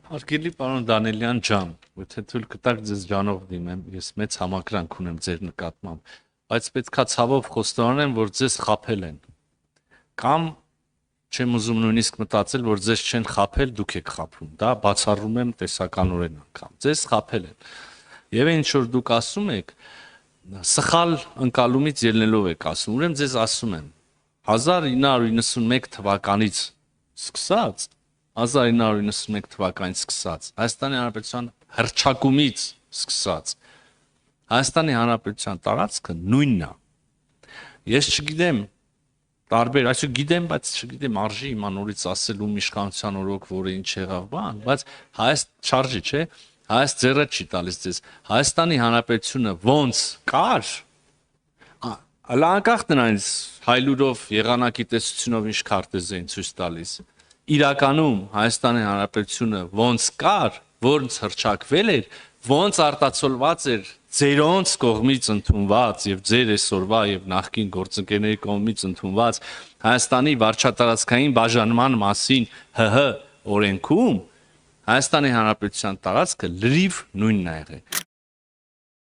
Հարգելի պարոն Դանիելյան ջան, եթե թույլ կտաք ձեզ ջանով դիմեմ, ես մեծ համակրանք ունեմ ձեր նկատմամբ, բայց պետքա ցավով խոստովանեմ, որ ձեզ խաբել են։ Կամ չեմ ուզում նույնիսկ մտածել, որ ձեզ չեն խաբել, դուք եք խաբում։ Դա բացառում եմ տեսականորեն անգամ։ Ձեզ խաբել են։ Եվ ինչ որ դուք ասում եք, սխալ ընկալումից ելնելով եք ասում։ Ուրեմն ձեզ ասում եմ 1991 թվականից սկսած 1991 թվականից սկսած Հայաստանի Հանրապետության հռչակումից սկսած Հայաստանի Հանրապետության տարածքը նույնն է։ Ես չգիտեմ, տարբեր, այսօր գիտեմ, բայց չգիտեմ արժի հիմա նորից ասելու իշխանության օրոք, որը ինչ եղավ, բան, բայց շարժի, չէ, Հայաց ձեռը չի տալիս ձեզ։ Հայաստանի Հանրապետությունը ոնց կար, անկախ նրանից հայլուրով եղանակի տեսությունով ինչ քարտեզ էին ցույց տալիս։ Իրականում Հայաստանի Հանրապետությունը ոնց կար, ոնց հռչակվել էր, ոնց արտացոլված էր ձերոնց կողմից ընդունված եւ ձեր այսօրվա եւ նախկին գործընկերների կողմից ընդունված Հայաստանի վարչատարածքային բաժանման մասին ՀՀ օրենքում Հայաստանի Հանրապետության տարածքը լրիվ նույնն է եղել։